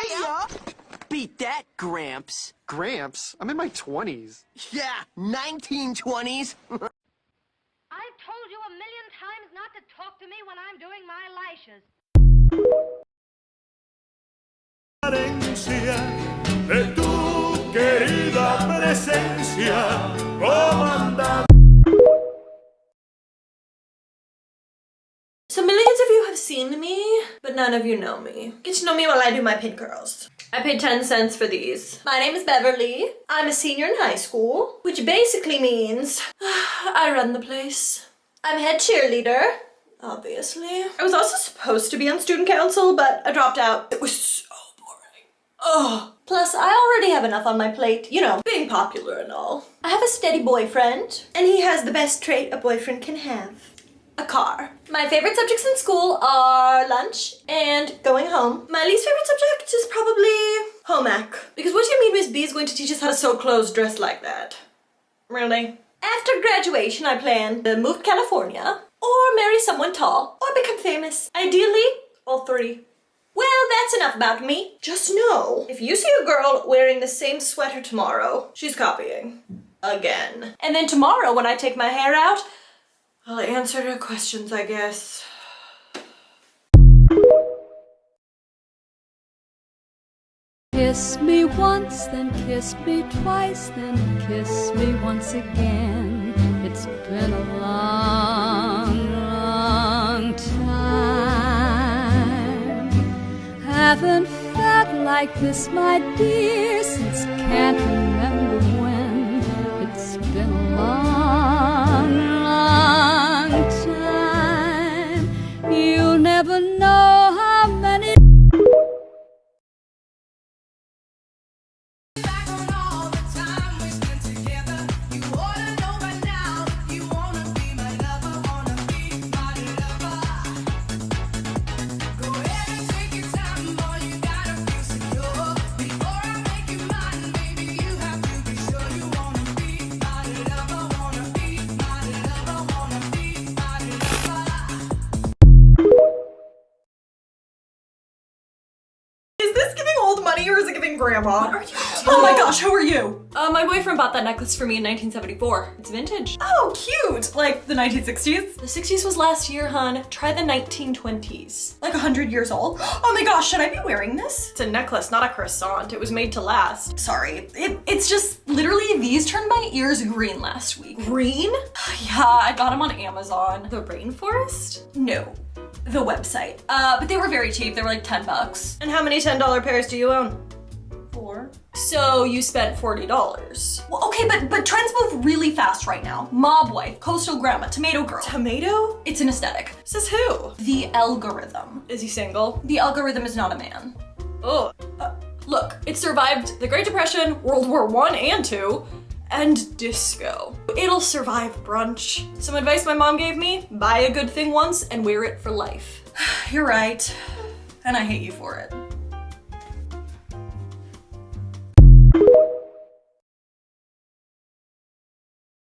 Hiya! Beat that, Gramps. Gramps? I'm in my 20s. Yeah, 1920s. I've told you a million times not to talk to me when I'm doing my lashes. De tu querida presencia, comandante. So millions of you have seen me, but none of you know me. Get to know me while I do my pin curls. I paid 10 cents for these. My name is Beverly. I'm a senior in high school, which basically means I run the place. I'm head cheerleader, obviously. I was also supposed to be on student council, but I dropped out. It was so boring. Oh. Plus, I already have enough on my plate, you know, being popular and all. I have a steady boyfriend, and he has the best trait a boyfriend can have. A car. My favorite subjects in school are lunch and going home. My least favorite subject is probably home ec. Because what do you mean Miss B is going to teach us how to sew clothes dressed like that? Really? After graduation, I plan to move to California, or marry someone tall, or become famous. Ideally, all three. Well, that's enough about me. Just know, if you see a girl wearing the same sweater tomorrow, she's copying. Again. And then tomorrow, when I take my hair out, I'll answer her questions, I guess. Kiss me once, then kiss me twice, then kiss me once again. It's been a long, long time. Haven't felt like this, my dear, since can't remember when. It's been a long, long time. You'll never know how many. Or is it giving grandma? What are you doing? Oh my gosh, who are you? My boyfriend bought that necklace for me in 1974. It's vintage. Oh, cute! Like the 1960s? The 60s was last year, hun. Try the 1920s. Like 100 years old? Oh my gosh, should I be wearing this? It's a necklace, not a croissant. It was made to last. Sorry, it's just literally these turned my ears green last week. Green? Yeah, I got them on Amazon. The rainforest? No. The website. But they were very cheap. They were like 10 bucks. And how many $10 pairs do you own? 4. So you spent $40. Well, okay, but trends move really fast right now. Mob wife, coastal grandma, tomato girl. Tomato? It's an aesthetic. Says who? The algorithm. Is he single? The algorithm is not a man. Oh. Look, it survived the Great Depression, World War I and II, and disco. It'll survive brunch. Some advice my mom gave me, buy a good thing once and wear it for life. You're right, and I hate you for it.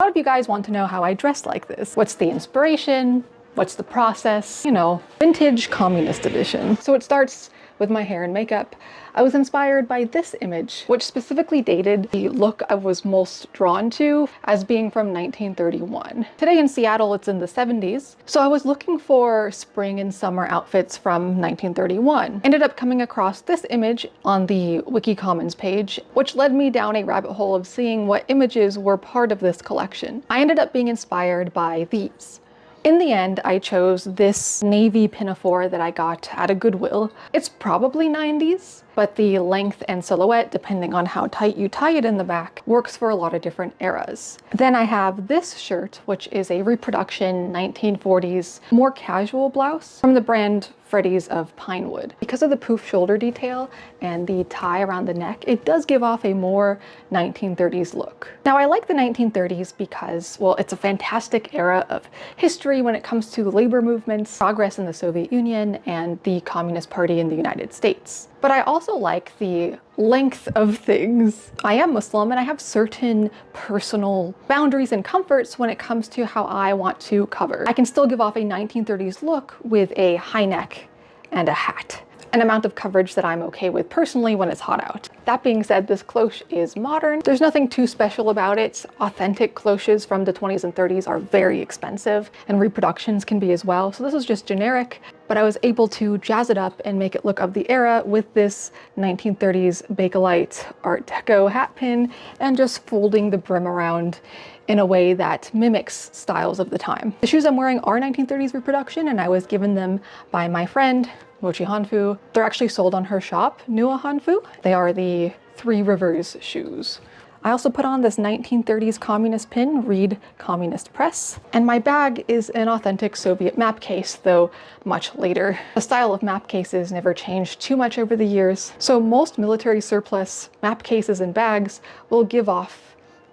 A lot of you guys want to know how I dress like this. What's the inspiration? What's the process? You know, vintage communist edition. So it starts with my hair and makeup. I was inspired by this image, which specifically dated the look I was most drawn to as being from 1931. Today in Seattle, it's in the 70s. So I was looking for spring and summer outfits from 1931. Ended up coming across this image on the Wiki Commons page, which led me down a rabbit hole of seeing what images were part of this collection. I ended up being inspired by these. In the end, I chose this navy pinafore that I got at a Goodwill. It's probably 90s, but the length and silhouette, depending on how tight you tie it in the back, works for a lot of different eras. Then I have this shirt, which is a reproduction 1940s, more casual blouse from the brand Freddy's of Pinewood. Because of the poof shoulder detail and the tie around the neck, it does give off a more 1930s look. Now I like the 1930s because, well, it's a fantastic era of history when it comes to labor movements, progress in the Soviet Union, and the Communist Party in the United States. But I also like the length of things. I am Muslim and I have certain personal boundaries and comforts when it comes to how I want to cover. I can still give off a 1930s look with a high neck and a hat. an amount of coverage that I'm okay with personally when it's hot out. That being said, this cloche is modern. There's nothing too special about it. Authentic cloches from the 20s and 30s are very expensive, and reproductions can be as well. So this is just generic, but I was able to jazz it up and make it look of the era with this 1930s Bakelite Art Deco hat pin and just folding the brim around in a way that mimics styles of the time. The shoes I'm wearing are 1930s reproduction, and I was given them by my friend, Witchy Hanfu. They're actually sold on her shop, Nua Hanfu. They are the Three Rivers shoes. I also put on this 1930s communist pin, Reed Communist Press, and my bag is an authentic Soviet map case, though much later. The style of map cases never changed too much over the years, so most military surplus map cases and bags will give off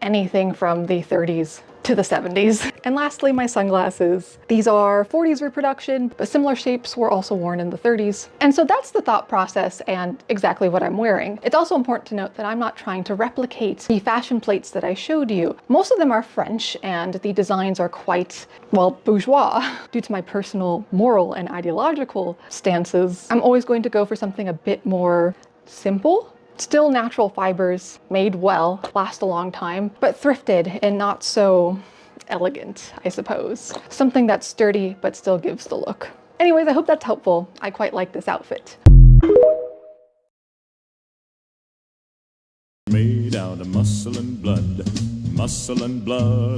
anything from the 30s to the 70s. And lastly, my sunglasses. These are 40s reproduction, but similar shapes were also worn in the 30s. And so that's the thought process and exactly what I'm wearing. It's also important to note that I'm not trying to replicate the fashion plates that I showed you. Most of them are French, and the designs are quite, well, bourgeois. Due to my personal moral and ideological stances, I'm always going to go for something a bit more simple. Still natural fibers, made well, last a long time, but thrifted and not so elegant, I suppose. Something that's sturdy but still gives the look. Anyways, I hope that's helpful. I quite like this outfit. Made out of muscle and blood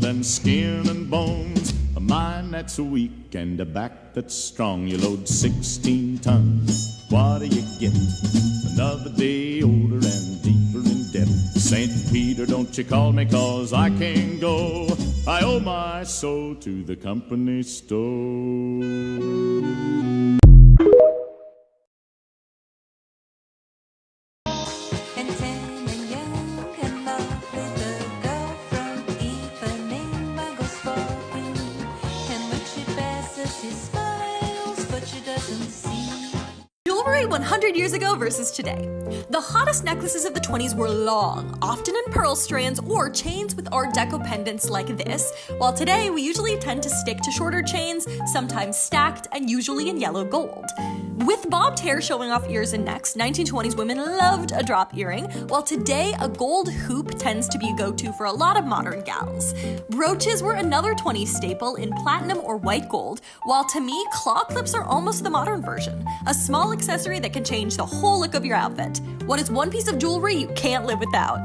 and skin and bones. A mind that's weak and a back that's strong. You load 16 tons. What do you get? Another day older and deeper in debt. St. Peter, don't you call me, 'cause I can't go. I owe my soul to the company store. Jewelry 100 years ago versus today. The hottest necklaces of the 20s were long, often in pearl strands or chains with Art Deco pendants like this, while today we usually tend to stick to shorter chains, sometimes stacked, and usually in yellow gold. With bobbed hair showing off ears and necks, 1920s women loved a drop earring, while today a gold hoop tends to be a go-to for a lot of modern gals. Brooches were another 20s staple in platinum or white gold, while to me, claw clips are almost the modern version, a small accessory that can change the whole look of your outfit. What is one piece of jewelry you can't live without?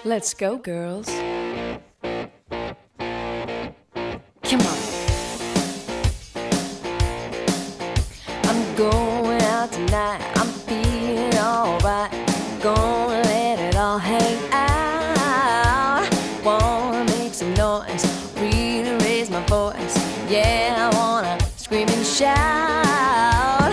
Let's go, girls. Come on. I'm going out tonight. I'm feeling alright. Gonna let it all hang out. Wanna make some noise, really raise my voice. Yeah, I wanna scream and shout.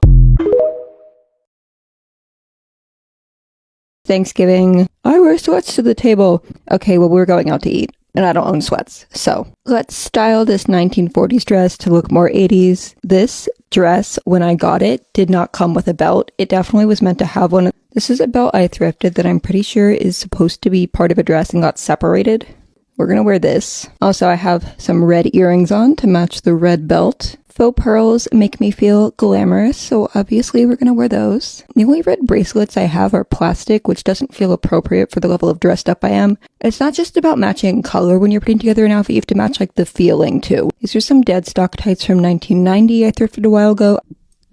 Thanksgiving. I wear sweats to the table. Okay, well, we're going out to eat, and I don't own sweats, so let's style this 1940s dress to look more 80s. This dress, when I got it, did not come with a belt. It definitely was meant to have one. This is a belt I thrifted that I'm pretty sure is supposed to be part of a dress and got separated. We're gonna wear this. Also, I have some red earrings on to match the red belt. Faux pearls make me feel glamorous, so obviously we're gonna wear those. The only red bracelets I have are plastic, which doesn't feel appropriate for the level of dressed up I am. It's not just about matching color when you're putting together an outfit, you have to match like the feeling too. These are some dead stock tights from 1990 I thrifted a while ago.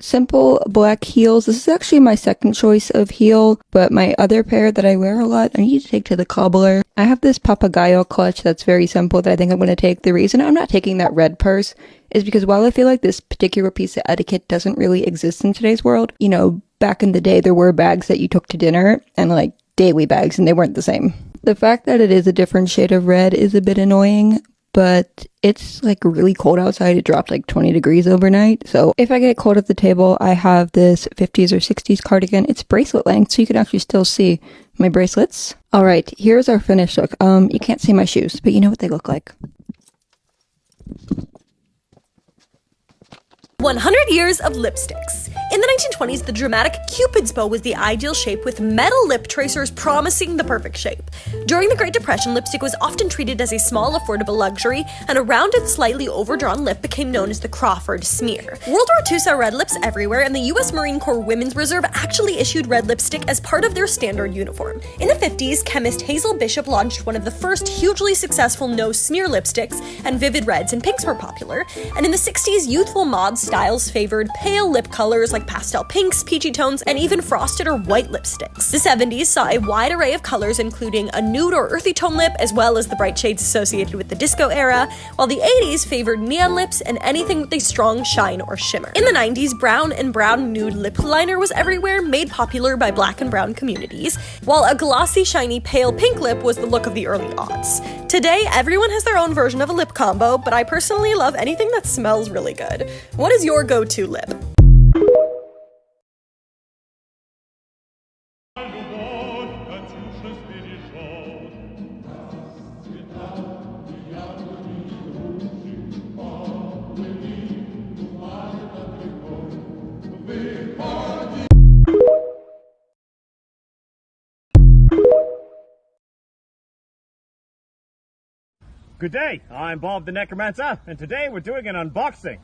simple black heels. This is actually my second choice of heel, but my other pair that I wear a lot, I need to take to the cobbler. I have this Papagayo clutch that's very simple that I think I'm going to take. The reason I'm not taking that red purse is because while I feel like this particular piece of etiquette doesn't really exist in today's world, you know, back in the day there were bags that you took to dinner and like daily bags and they weren't the same. The fact that it is a different shade of red is a bit annoying, but it's like really cold outside. It dropped like 20 degrees overnight. So if I get cold at the table, I have this 50s or 60s cardigan. It's bracelet length, so you can actually still see my bracelets. All right, here's our finished look. You can't see my shoes, but you know what they look like. 100 years of lipsticks. In the 1920s, the dramatic Cupid's bow was the ideal shape, with metal lip tracers promising the perfect shape. During the Great Depression, lipstick was often treated as a small, affordable luxury, and a rounded, slightly overdrawn lip became known as the Crawford smear. World War II saw red lips everywhere, and the U.S. Marine Corps Women's Reserve actually issued red lipstick as part of their standard uniform. In the 50s, chemist Hazel Bishop launched one of the first hugely successful no-smear lipsticks, and vivid reds and pinks were popular. And in the 60s, youthful mod styles favored pale lip colors like pastel pinks, peachy tones, and even frosted or white lipsticks. The 70s saw a wide array of colors, including a nude or earthy tone lip, as well as the bright shades associated with the disco era, while the 80s favored neon lips and anything with a strong shine or shimmer. In the 90s, brown and brown nude lip liner was everywhere, made popular by black and brown communities, while a glossy, shiny, pale pink lip was the look of the early aughts. Today, everyone has their own version of a lip combo, but I personally love anything that smells really good. What is your go-to lip? Good day, I'm Bob the Necromancer, and today we're doing an unboxing.